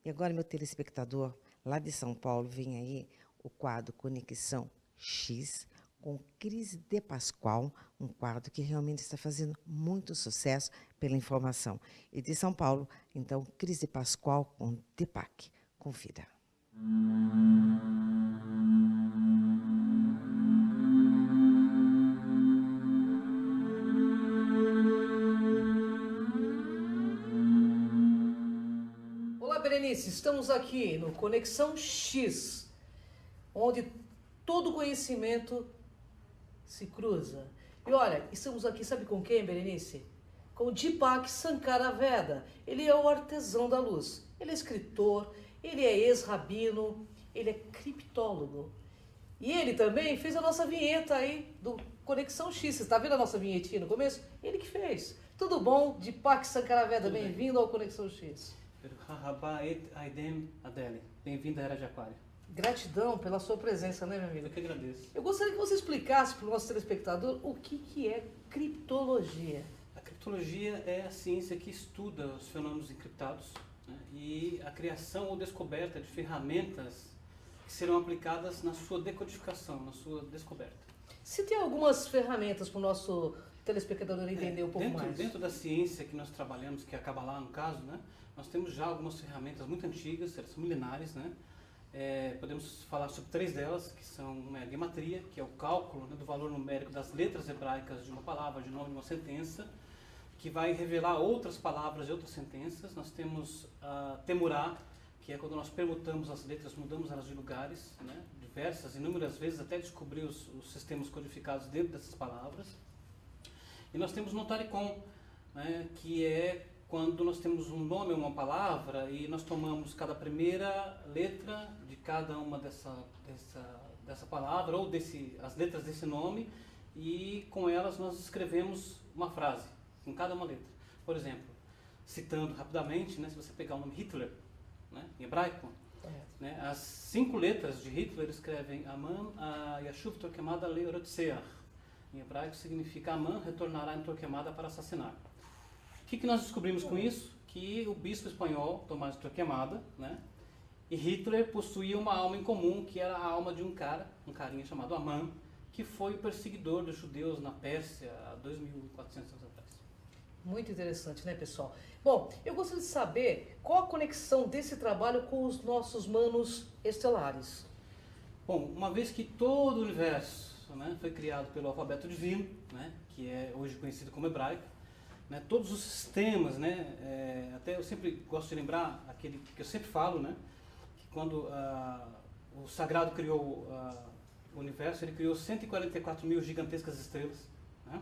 E agora, meu telespectador, lá de São Paulo, vem aí o quadro Conexão X, com Cris de Pascoal, um quadro que realmente está fazendo muito sucesso pela informação. E de São Paulo, então, Cris de Pascoal com Deepak. Confira. Olá, Berenice, estamos aqui no Conexão X, onde todo conhecimento se cruza. E olha, estamos aqui, sabe com quem, Berenice? Com o Deepak Sankaraveda. Ele é o artesão da luz. Ele é escritor, ele é ex-rabino, ele é criptólogo. E ele também fez a nossa vinheta aí do Conexão X. Você está vendo a nossa vinhetinha no começo? Ele que fez. Tudo bom? Deepak Sankaraveda, bem-vindo ao Conexão X. Bem-vindo à Era de Aquário. Gratidão pela sua presença, né, meu amigo? Eu que agradeço. Eu gostaria que você explicasse para o nosso telespectador o que é criptologia. A criptologia é a ciência que estuda os fenômenos encriptados, né, e a criação ou descoberta de ferramentas que serão aplicadas na sua decodificação, na sua descoberta. Se tem algumas ferramentas para o nosso telespectador entender um pouco mais. Dentro da ciência que nós trabalhamos, que é a Kabbalah no caso, né, nós temos já algumas ferramentas muito antigas, elas são milenares, né? Podemos falar sobre 3 delas, que são a gematria, que é o cálculo, né, do valor numérico das letras hebraicas de uma palavra, de nome de uma sentença, que vai revelar outras palavras e outras sentenças. Nós temos a temurá, que é quando nós permutamos as letras, mudamos elas de lugares, né, diversas, inúmeras vezes, até descobrir os sistemas codificados dentro dessas palavras. E nós temos notaricon, né, que é quando nós temos um nome ou uma palavra e nós tomamos cada primeira letra de cada uma dessa palavra ou as letras desse nome, e com elas nós escrevemos uma frase, com cada uma letra. Por exemplo, citando rapidamente, né, se você pegar o nome Hitler, né, em hebraico, né, as 5 letras de Hitler escrevem Aman Yashuv Torquemada Leorotseach. Em hebraico significa Aman retornará em Torquemada para assassinar. O que nós descobrimos com isso? Que o bispo espanhol, Tomás de Torquemada, né, e Hitler possuíam uma alma em comum, que era a alma de um carinha chamado Aman, que foi o perseguidor dos judeus na Pérsia há 2.400 anos atrás. Muito interessante, né, pessoal? Bom, eu gostaria de saber qual a conexão desse trabalho com os nossos manos estelares. Bom, uma vez que todo o universo, né, foi criado pelo alfabeto divino, né, que é hoje conhecido como hebraico, né, todos os sistemas, né, até eu sempre gosto de lembrar aquele que eu sempre falo, né, que quando o Sagrado criou o universo, ele criou 144 mil gigantescas estrelas, né,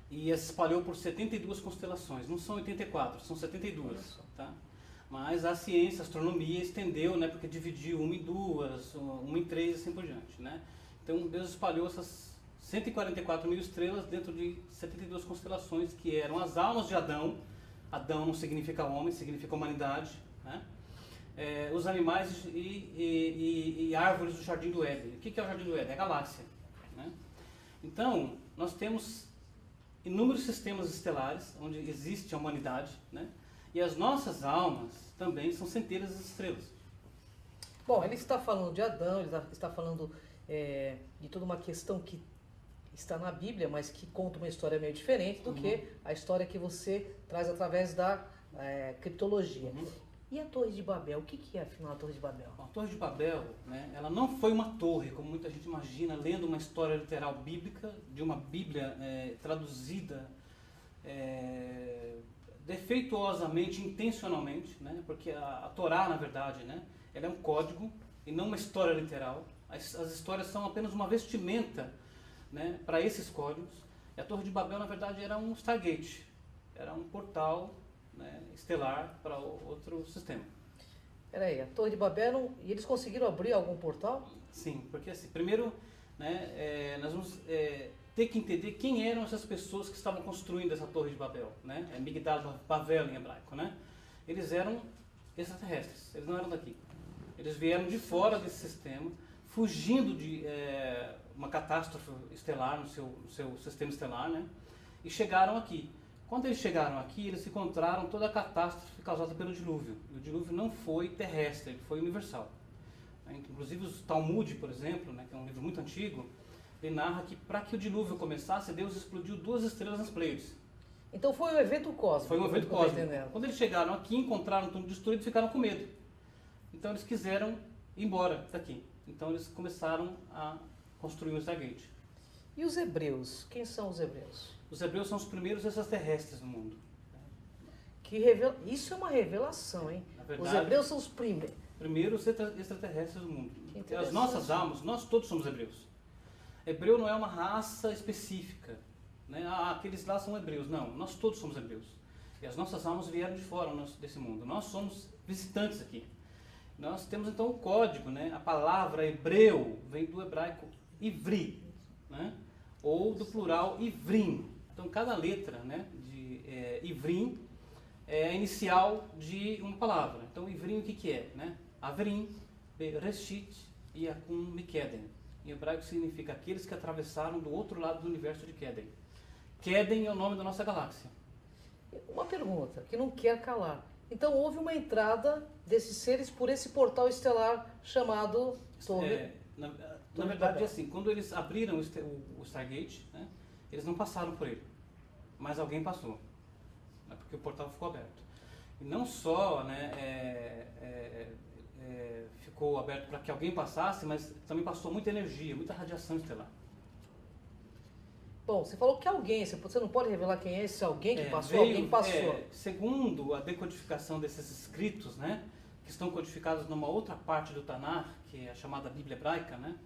e as espalhou por 72 constelações. Não são 84, são 72, tá? Mas a ciência, a astronomia estendeu, né, porque dividiu uma em 2, uma em 3 e assim por diante, né? Então Deus espalhou essas 144 mil estrelas dentro de 72 constelações, que eram as almas de Adão. Adão não significa homem, significa humanidade, né? Os animais e árvores do Jardim do Éden. O que é o Jardim do Éden? É a galáxia, né? Então, nós temos inúmeros sistemas estelares onde existe a humanidade, né? E as nossas almas também são centelhas das estrelas. Bom, ele está falando de Adão, ele está falando de toda uma questão que está na Bíblia, mas que conta uma história meio diferente do que a história que você traz através da criptologia. E a Torre de Babel? O que é, afinal, a Torre de Babel? A Torre de Babel, né, ela não foi uma torre, como muita gente imagina, lendo uma história literal bíblica, de uma Bíblia traduzida defeituosamente, intencionalmente, né, porque a Torá, na verdade, né, ela é um código e não uma história literal. As histórias são apenas uma vestimenta, né, para esses códigos. E a Torre de Babel, na verdade, era um Stargate, era um portal, né, estelar para outro sistema. Peraí, a Torre de Babel, e eles conseguiram abrir algum portal? Sim, porque assim, primeiro, né, nós vamos ter que entender quem eram essas pessoas que estavam construindo essa Torre de Babel, né? É Migdal Bavel em hebraico, né? Eles eram extraterrestres, eles não eram daqui. Eles vieram de fora desse sistema, fugindo de uma catástrofe estelar no seu sistema estelar, né? E chegaram aqui. Quando eles chegaram aqui, eles encontraram toda a catástrofe causada pelo dilúvio. O dilúvio não foi terrestre, ele foi universal. Inclusive o Talmud, por exemplo, né, que é um livro muito antigo, ele narra que para que o dilúvio começasse, Deus explodiu 2 estrelas nas Pleiades. Então foi um evento cósmico. Foi um evento cósmico. Quando eles chegaram aqui, encontraram tudo destruído e ficaram com medo. Então eles quiseram ir embora daqui. Então eles começaram a construir o Stargate. E os hebreus? Quem são os hebreus? Os hebreus são os primeiros extraterrestres no mundo. Isso é uma revelação, hein? Verdade, os hebreus são os primeiros extraterrestres do mundo. As nossas almas, nós todos somos hebreus. Hebreu não é uma raça específica, né? Aqueles lá são hebreus. Não, nós todos somos hebreus. E as nossas almas vieram de fora desse mundo. Nós somos visitantes aqui. Nós temos então o código, né? A palavra hebreu vem do hebraico ivri, né? Ou do plural ivrim. Então cada letra, né, de ivrim é a inicial de uma palavra. Então ivrim o que é? Né? Avrim, Bereshit e Akum Mikeden. Em hebraico significa aqueles que atravessaram do outro lado do universo de Keden. Keden é o nome da nossa galáxia. Uma pergunta que não quer calar. Então houve uma entrada desses seres por esse portal estelar chamado Torre. Na verdade, é assim, quando eles abriram o Stargate, né, eles não passaram por ele, mas alguém passou, né, porque o portal ficou aberto. E não só, né, ficou aberto para que alguém passasse, mas também passou muita energia, muita radiação estelar. Bom, você falou que alguém, você não pode revelar quem é esse alguém que passou, alguém passou. Segundo a decodificação desses escritos, né, que estão codificados numa outra parte do Tanar, que é a chamada Bíblia Hebraica, né,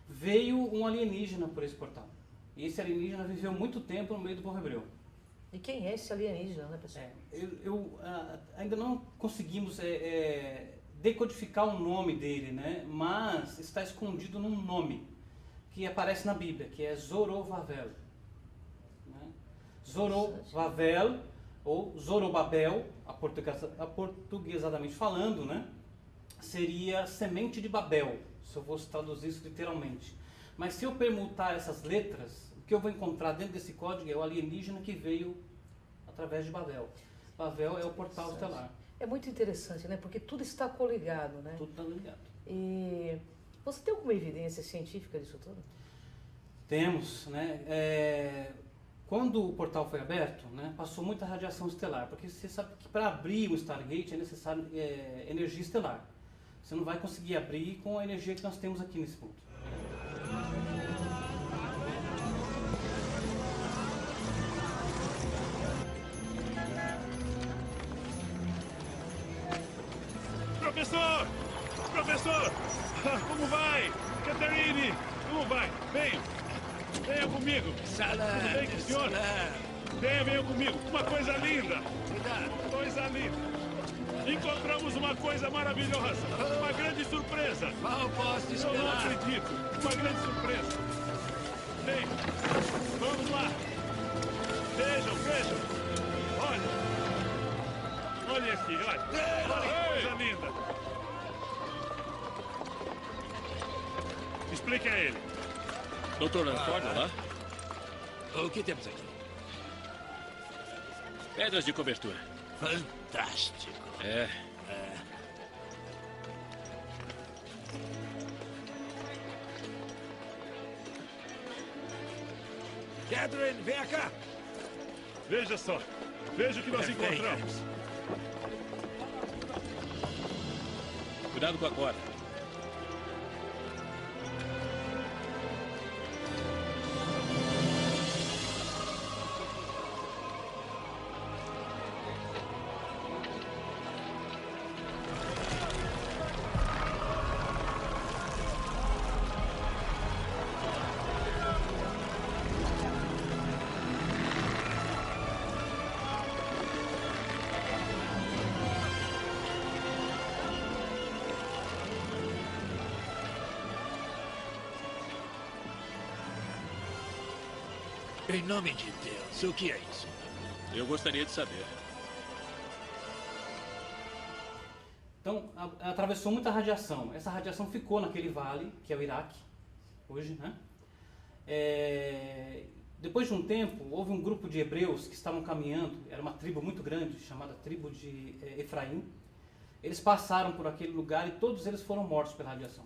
veio um alienígena por esse portal. E esse alienígena viveu muito tempo no meio do povo hebreu. E quem é esse alienígena, né, pessoal? Ainda não conseguimos decodificar o nome dele, né, mas está escondido num nome que aparece na Bíblia, que é Zorobabel. Né? Zorobabel, ou Zorobabel, aportuguesadamente falando, né, seria semente de Babel, se eu fosse traduzir isso literalmente. Mas se eu permutar essas letras, o que eu vou encontrar dentro desse código é o alienígena que veio através de Babel. Babel é o portal estelar. É muito interessante, né? Porque tudo está coligado, né? Tudo está ligado. E você tem alguma evidência científica disso tudo? Temos, né? Quando o portal foi aberto, né, passou muita radiação estelar, porque você sabe que para abrir o Stargate é necessário energia estelar. Você não vai conseguir abrir com a energia que nós temos aqui nesse ponto. Professor! Professor! Como vai? Catherine! Como vai? Venha comigo! Tudo bem com o senhor? Venha comigo! Uma coisa linda! Coisa linda! Encontramos uma coisa maravilhosa! Uma grande surpresa! Mal posso esperar! Eu não acredito! Uma grande surpresa! Vem! Vamos lá! Vejam! Olha aqui, olha! Olha que coisa linda! Explique a ele. Doutor Antônio, lá? O que temos aqui? Pedras de cobertura. Fantástico. Catherine, vem cá. Veja só. Veja o que nós encontramos. Cuidado com a corda. Em nome de Deus, o que é isso? Eu gostaria de saber. Então, atravessou muita radiação. Essa radiação ficou naquele vale, que é o Iraque, hoje, né? Depois de um tempo, houve um grupo de hebreus que estavam caminhando, era uma tribo muito grande, chamada tribo de Efraim. Eles passaram por aquele lugar e todos eles foram mortos pela radiação.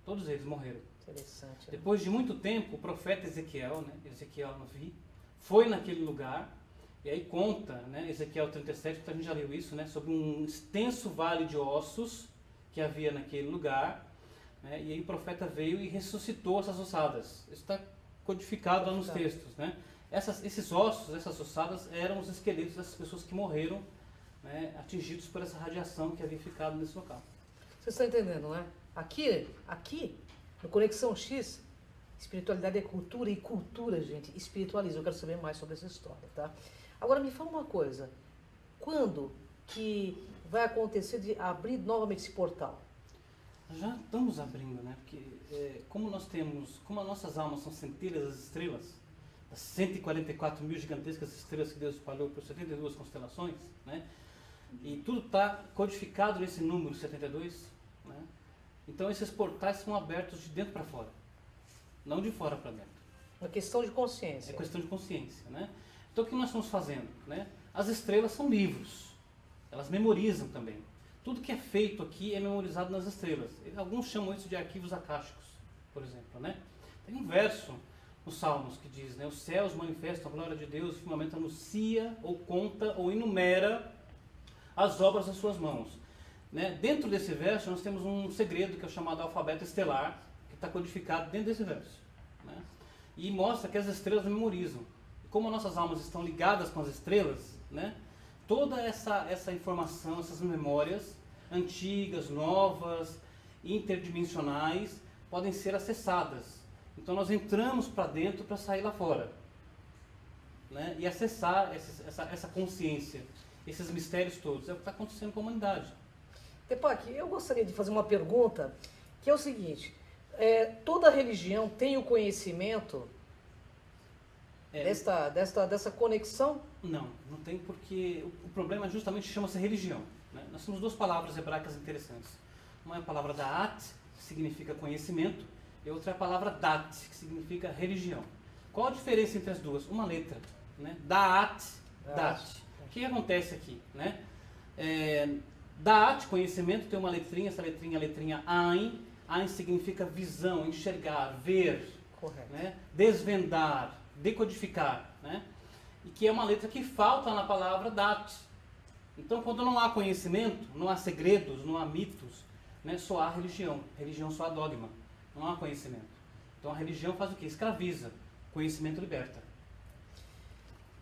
Todos eles morreram. Interessante. Né? Depois de muito tempo, o profeta Ezequiel, né, Ezequiel Navi, foi naquele lugar, e aí conta, né, Ezequiel 37, que a gente já leu isso, né, sobre um extenso vale de ossos que havia naquele lugar, né, e aí o profeta veio e ressuscitou essas ossadas. Isso está codificado lá nos textos. Né? Esses ossos, essas ossadas, eram os esqueletos dessas pessoas que morreram, né, atingidos por essa radiação que havia ficado nesse local. Você está entendendo, né? Aqui, no Conexão X, espiritualidade é cultura e cultura, gente, espiritualiza. Eu quero saber mais sobre essa história, tá? Agora me fala uma coisa. Quando que vai acontecer de abrir novamente esse portal? Já estamos abrindo, né? Porque como as nossas almas são centelhas das estrelas, das 144 mil gigantescas estrelas que Deus espalhou por 72 constelações, né? E tudo está codificado nesse número 72, né? Então esses portais são abertos de dentro para fora, não de fora para dentro. Uma questão de consciência. É questão de consciência, né? Então o que nós estamos fazendo, né? As estrelas são livros, elas memorizam também. Tudo que é feito aqui é memorizado nas estrelas. Alguns chamam isso de arquivos acásticos, por exemplo, né? Tem um verso nos Salmos que diz, né? Os céus manifestam a glória de Deus, o firmamento anuncia, ou conta, ou enumera as obras das suas mãos. Né? Dentro desse verso nós temos um segredo que é o chamado alfabeto estelar, que está codificado dentro desse verso. Né? E mostra que as estrelas memorizam. E como nossas almas estão ligadas com as estrelas, né? Toda essa informação, essas memórias antigas, novas, interdimensionais, podem ser acessadas. Então nós entramos para dentro para sair lá fora. Né? E acessar essa consciência, esses mistérios todos. É o que está acontecendo com a humanidade. Deepak, eu gostaria de fazer uma pergunta, que é o seguinte. Toda religião tem o conhecimento dessa conexão? Não tem, porque o problema justamente chama-se religião. Né? Nós temos duas palavras hebraicas interessantes. Uma é a palavra da'at, que significa conhecimento, e outra é a palavra dat, que significa religião. Qual a diferença entre as duas? Uma letra. Né? Da'at, dat. O que acontece aqui? Né? Da'at, conhecimento, tem uma letrinha, essa letrinha é a letrinha Ain. Ain significa visão, enxergar, ver, né? Desvendar, decodificar, né? E que é uma letra que falta na palavra dat. Então, quando não há conhecimento, não há segredos, não há mitos, né? Só há religião. Religião só há dogma, não há conhecimento. Então, a religião faz o quê? Escraviza. Conhecimento liberta.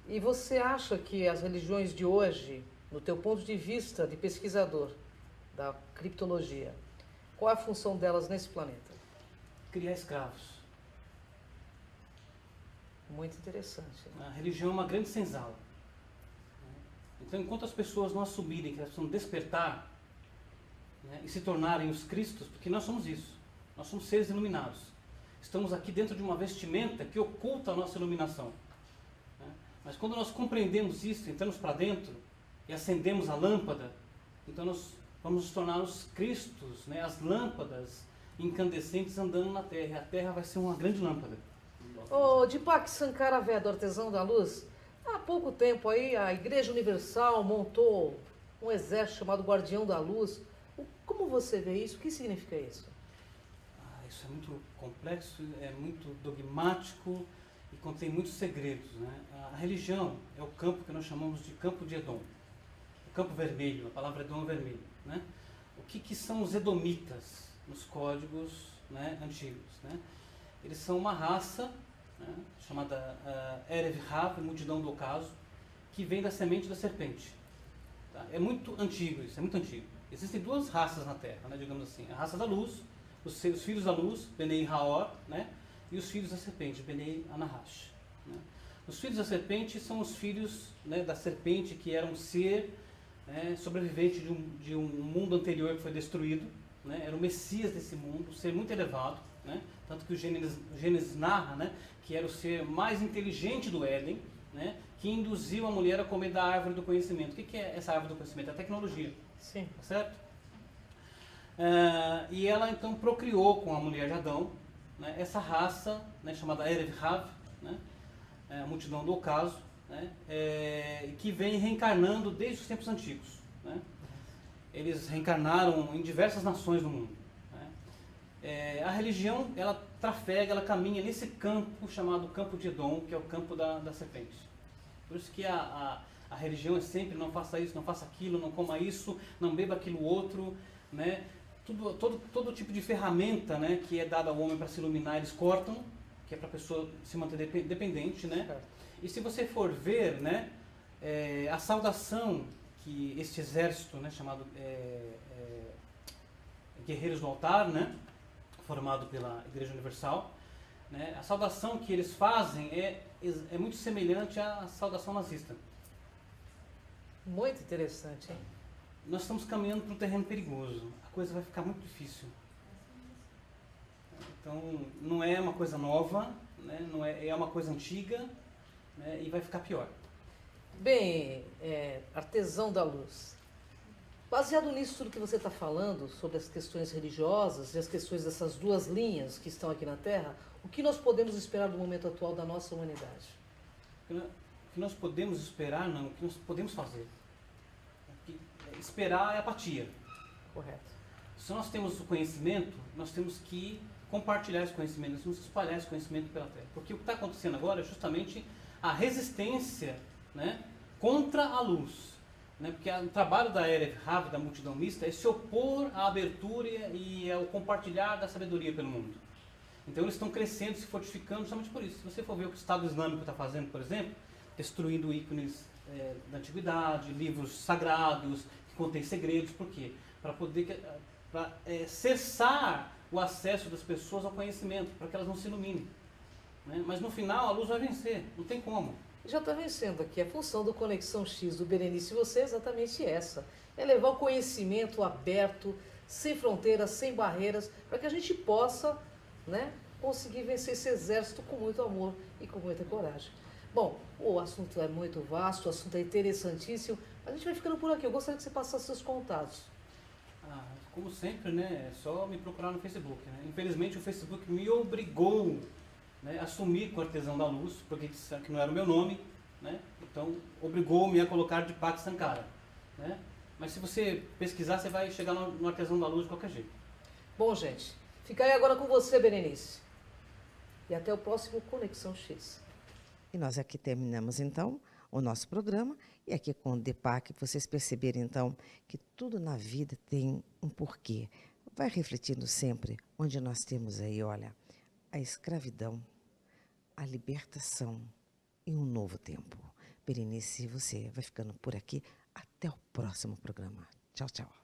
E você acha que as religiões de hoje, no teu ponto de vista de pesquisador da criptologia, qual é a função delas nesse planeta? Criar escravos. Muito interessante. Né? A religião é uma grande senzala. Então, enquanto as pessoas não assumirem que elas precisam despertar, né, e se tornarem os cristos, porque nós somos isso, nós somos seres iluminados. Estamos aqui dentro de uma vestimenta que oculta a nossa iluminação. Né? Mas quando nós compreendemos isso, entramos para dentro e acendemos a lâmpada, então nós vamos nos tornar os cristos, né, as lâmpadas incandescentes andando na Terra. E a Terra vai ser uma grande lâmpada. Deepak Sankara-Vedra, artesão da luz, há pouco tempo aí a Igreja Universal montou um exército chamado Guardião da Luz. Como você vê isso? O que significa isso? Isso é muito complexo, é muito dogmático e contém muitos segredos. Né? A religião é o campo que nós chamamos de campo de Edom. O campo vermelho, a palavra Edom é vermelho. Né? O que são os edomitas nos códigos, né, antigos? Né? Eles são uma raça, né, chamada Erev Rav, multidão do ocaso, que vem da semente da serpente. Tá? É muito antigo isso, é muito antigo. Existem duas raças na Terra, né, digamos assim. A raça da luz, os filhos da luz, Benei Haor, né, e os filhos da serpente, Benei Anahash. Né? Os filhos da serpente são os filhos, né, da serpente, que era um ser, né, sobrevivente de um mundo anterior que foi destruído. Né? Era o Messias desse mundo, um ser muito elevado. Né? Tanto que o Gênesis narra, né, que era o ser mais inteligente do Éden, né, que induziu a mulher a comer da árvore do conhecimento. O que é essa árvore do conhecimento? É a tecnologia. Sim. Certo? E ela então procriou com a mulher de Adão, né, essa raça, né, chamada Erev Rav, né? A multidão do ocaso, né? Que vem reencarnando desde os tempos antigos, né? Eles reencarnaram em diversas nações do mundo, né? A religião, ela trafega, ela caminha nesse campo chamado campo de Edom, que é o campo da serpente. Por isso que a religião é sempre: não faça isso, não faça aquilo, não coma isso, não beba aquilo outro, né? Todo tipo de ferramenta, né, que é dada ao homem para se iluminar, eles cortam, que é para a pessoa se manter dependente, né? Certo. E se você for ver, né, a saudação que este exército, né, chamado Guerreiros do Altar, né, formado pela Igreja Universal, né, a saudação que eles fazem é muito semelhante à saudação nazista. Muito interessante, hein? Nós estamos caminhando para um terreno perigoso. A coisa vai ficar muito difícil. Então, não é uma coisa nova, né? Não é uma coisa antiga, né? E vai ficar pior. Bem, artesão da luz, baseado nisso tudo que você está falando, sobre as questões religiosas e as questões dessas duas linhas que estão aqui na Terra, o que nós podemos esperar do momento atual da nossa humanidade? O que nós podemos esperar, não. O que nós podemos fazer. Esperar é apatia. Correto. Se nós temos o conhecimento, nós temos que compartilhar esse conhecimento, nós temos que espalhar esse conhecimento pela Terra. Porque o que está acontecendo agora é justamente a resistência, né, contra a luz. Né? Porque o trabalho da Erev Rav, da multidão mista, é se opor à abertura e ao compartilhar da sabedoria pelo mundo. Então eles estão crescendo, se fortificando justamente por isso. Se você for ver o que o Estado Islâmico está fazendo, por exemplo, destruindo ícones da antiguidade, livros sagrados que contêm segredos, por quê? Para poder cessar o acesso das pessoas ao conhecimento, para que elas não se iluminem. Né? Mas no final a luz vai vencer, não tem como. Já está vencendo aqui. A função do Conexão X do Berenice e você é exatamente essa. É levar o conhecimento aberto, sem fronteiras, sem barreiras, para que a gente possa, né, conseguir vencer esse exército com muito amor e com muita coragem. Bom, o assunto é muito vasto, o assunto é interessantíssimo. A gente vai ficando por aqui. Eu gostaria que você passasse seus contatos. Como sempre, né, é só me procurar no Facebook. Né? Infelizmente o Facebook me obrigou, né, a assumir com o Artesão da Luz, porque disse que não era o meu nome, né? Então obrigou-me a colocar de Paty Sankara. Né? Mas se você pesquisar, você vai chegar no Artesão da Luz de qualquer jeito. Bom, gente, fica aí agora com você, Berenice. E até o próximo Conexão X. E nós aqui terminamos, então, o nosso programa. E aqui com o Deepak, vocês perceberem, então, que tudo na vida tem um porquê. Vai refletindo sempre onde nós temos aí, olha, a escravidão, a libertação e um novo tempo. Berenice, você vai ficando por aqui. Até o próximo programa. Tchau, tchau.